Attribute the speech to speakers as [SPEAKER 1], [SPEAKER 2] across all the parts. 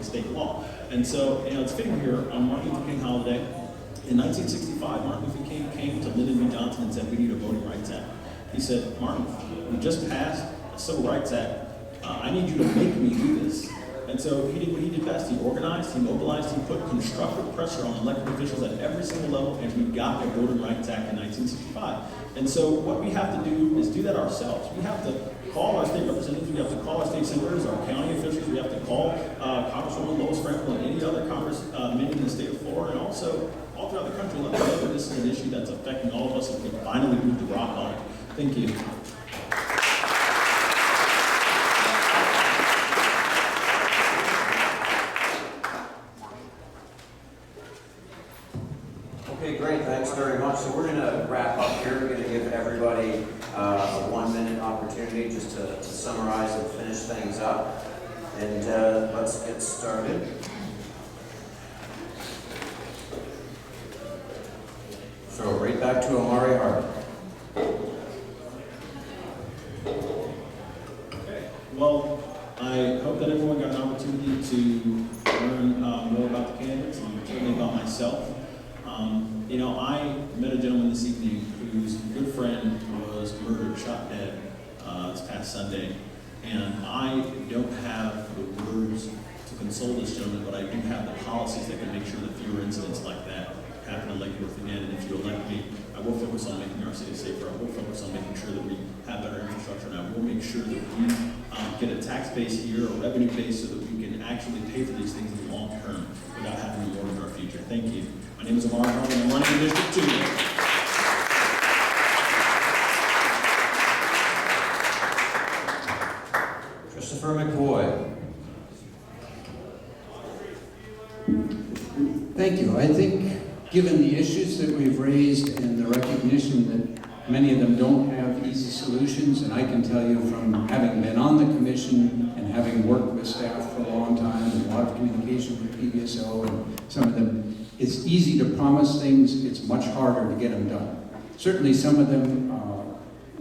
[SPEAKER 1] state law. And so, it's fitting here on Martin Luther King holiday. In 1965, Martin Luther King came to Lyndon B. Johnson and said, we need a Voting Rights Act. He said, Martin, we just passed a Civil Rights Act. I need you to make me do this. And so he did what he did best. He organized, he mobilized, he put constructive pressure on elected officials at every single level, and we got a Voting Rights Act in 1965. And so what we have to do is do that ourselves. We have to call our state representatives, we have to call our state senators, our county officials, we have to call Congresswoman Lois Frankel and any other congressmen in the state of Florida, and also all throughout the country, let them know that this is an issue that's affecting all of us and we can finally move the rock on it. Thank you.
[SPEAKER 2] Okay, great. Thanks very much. So we're going to wrap up here. We're going to give everybody a 1-minute opportunity just to summarize and finish things up. And let's get started. So right back to Omari Hart.
[SPEAKER 1] Okay. Well, I hope that everyone got an opportunity to learn more about the candidates and certainly about myself. I met a gentleman this evening whose good friend was murdered, shot dead this past Sunday. And I don't have the words to console this gentleman, but I do have the policies that can make sure that fewer incidents like that happen in Lake Worth again. And if you elect me, I will focus on making our city safer. I will focus on making sure that we have better infrastructure, and I will make sure that we get a tax base here, a revenue base, so that we can actually pay for these things in the long term without having to mortgage our future. Thank you. My name is Omar Hart, and I'm running in District 2.
[SPEAKER 2] Christopher McCoy.
[SPEAKER 3] Thank you. I think given the issues that we've raised and the recognition that many of them don't have easy solutions, and I can tell you from having been on the commission and having worked with staff for a long time and a lot of communication with PBSO and some of them, it's easy to promise things, it's much harder to get them done. Certainly some of them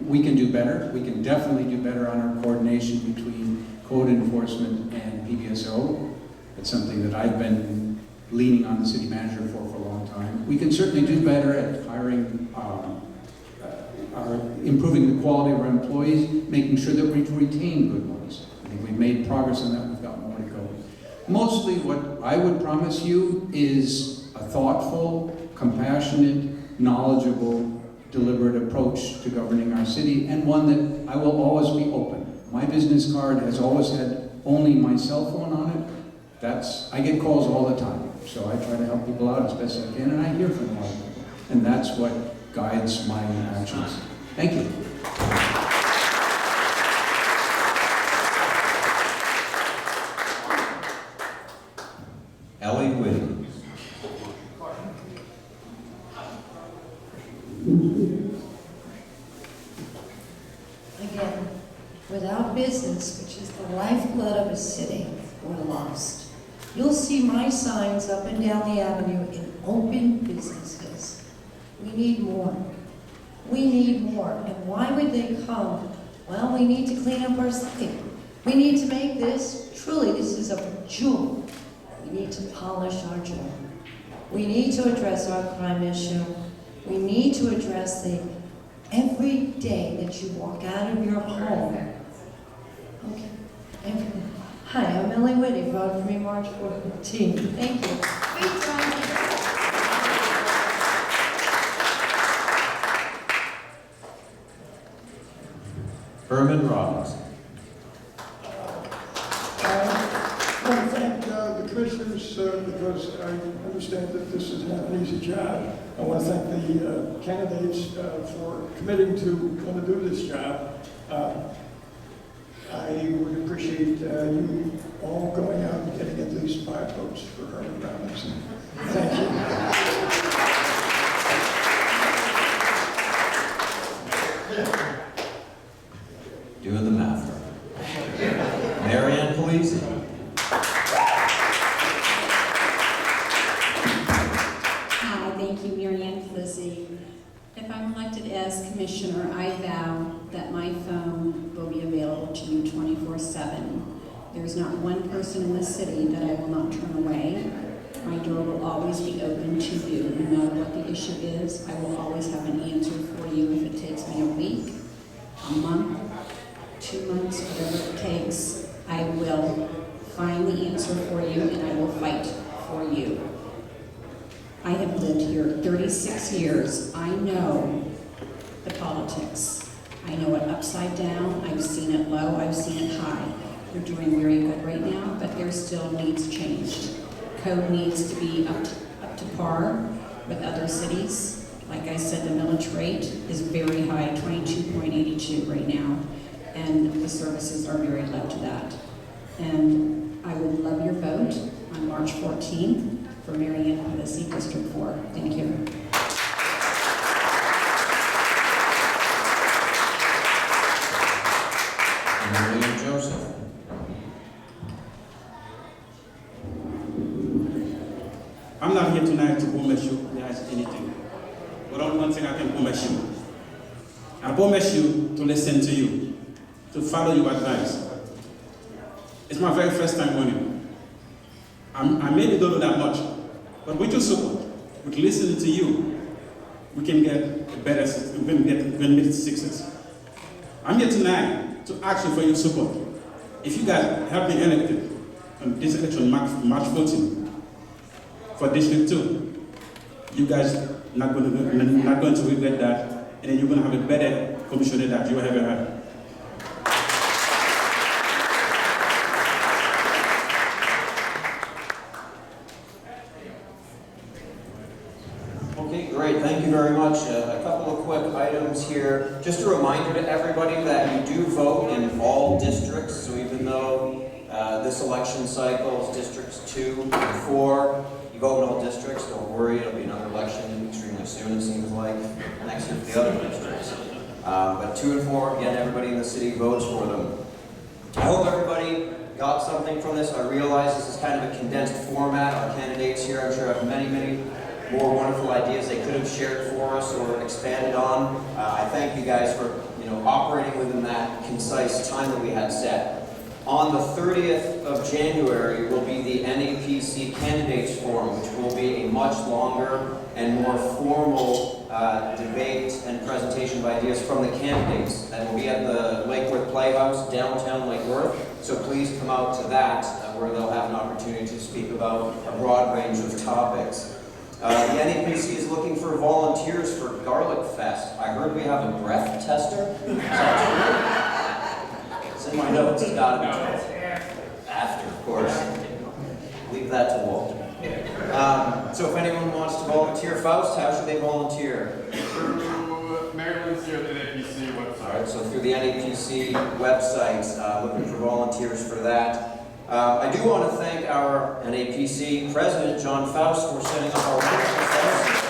[SPEAKER 3] we can do better. We can definitely do better on our coordination between code enforcement and PBSO. It's something that I've been leaning on the city manager for a long time. We can certainly do better at hiring, improving the quality of our employees, making sure that we retain good ones. I think we've made progress on that. We've got more to go. Mostly what I would promise you is a thoughtful, compassionate, knowledgeable, deliberate approach to governing our city, and one that I will always be open. My business card has always had only my cell phone on it. I get calls all the time, so I try to help people out as best I can, and I hear from a lot of people. And that's what guides my actions. Thank you.
[SPEAKER 2] Ellie Whitty.
[SPEAKER 4] Again, without business, which is the lifeblood of a city, we're lost. You'll see my signs up and down the avenue in open businesses. We need more. We need more. And why would they come? Well, we need to clean up our city. We need to make this, truly, this is a jewel. We need to polish our jewel. We need to address our crime issue. We need to address the every day that you walk out of your home. Okay. Hi, I'm Ellie Whitty, vote for me March 14th. Thank you. Great job.
[SPEAKER 2] Herman Robbins.
[SPEAKER 5] I want to thank the commissioners because I understand that this is not an easy job. I want to thank the candidates for committing to want to do this job. I would appreciate you all going out and getting at least 5 votes for Herman Robbins. Thank you.
[SPEAKER 2] Doing the math. Marianne Polisi.
[SPEAKER 6] Hi, thank you, Marianne Polisi. If I'm elected as commissioner, I vow that my phone will be available to you 24/7. There's not one person in this city that I will not turn away. My door will always be open to you, no matter what the issue is. I will always have an answer for you if it takes me a week, a month, 2 months, whatever it takes. I will find the answer for you and I will fight for you. I have lived here 36 years. I know the politics. I know it upside down. I've seen it low. I've seen it high. We're doing very good right now, but there still needs change. Cove needs to be up to par with other cities. Like I said, the millage rate is very high, 22.82 right now, and the services are very low to that. And I would love your vote on March 14th for Marion Policy District 4. Thank you.
[SPEAKER 2] William Joseph.
[SPEAKER 7] I'm not here tonight to promise you guys anything. But only one thing I can promise you. I promise you to listen to you, to follow your advice. It's my very first time running. I maybe don't know that much, but with your support, with listening to you, we can get a better, we can get success. I'm here tonight to ask you for your support. If you guys have been elected on this election, March 14th, for District 2, you guys not going to regret that, and then you're going to have a better commissioner that you ever had.
[SPEAKER 2] Okay, great. Thank you very much. A couple of quick items here. Just a reminder to everybody that you do vote in all districts. So even though this election cycle is districts 2 and 4, you vote in all districts. Don't worry, it'll be another election extremely soon, it seems like, next year for the other districts. But 2 and 4, again, everybody in the city votes for them. I hope everybody got something from this. I realize this is kind of a condensed format. Our candidates here, I'm sure, have many more wonderful ideas they could have shared for us or expanded on. I thank you guys for operating within that concise time that we had set. On the 30th of January will be the NAPC Candidates Forum, which will be a much longer and more formal debate and presentation of ideas from the candidates. That will be at the Lake Worth Playhouse, downtown Lake Worth. So please come out to that, where they'll have an opportunity to speak about a broad range of topics. The NAPC is looking for volunteers for Garlic Fest. I heard we have a breath tester. Is that true? It's in my notes. It's got to be after, of course. Leave that to Walt. So if anyone wants to volunteer, Faust, how should they volunteer?
[SPEAKER 8] Through Maryland's NAPC
[SPEAKER 2] All
[SPEAKER 8] website.
[SPEAKER 2] right, so through the NAPC website, looking for volunteers for that. I do want to thank our NAPC President, John Faust, for setting up our wonderful fest.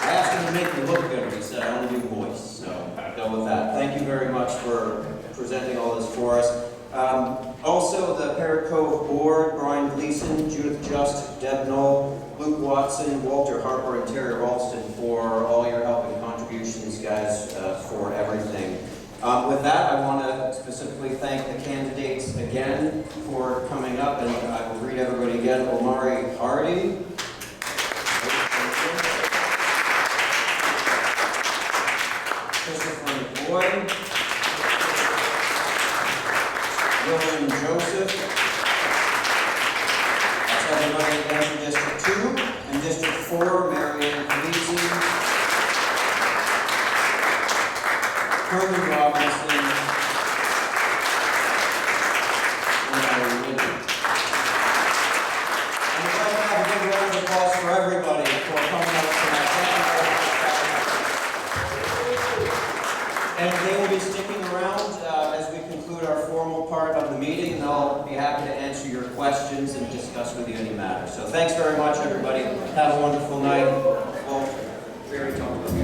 [SPEAKER 2] I asked him to make me look good. He said, I want to do voice, so I'll go with that. Thank you very much for presenting all this for us. Also, the Parrot Cove Board, Brian Gleason, Judith Just, Deb Knoll, Luke Watson, Walter Harper, and Terry Ralston for all your help and contributions, guys, for everything. With that, I want to specifically thank the candidates again for coming up, and I will read everybody again. Omari Hardy. Christopher McBoy. William Joseph. That's everybody again from District 2. And District 4, Marion Polisi. Herman Robinson, and Larry Whitty. And I'd like to have a big round of applause for everybody for coming out tonight. And they will be sticking around as we conclude our formal part of the meeting, and I'll be happy to answer your questions and discuss with you any matters. So thanks very much, everybody. Have a wonderful night. Well, very talkative.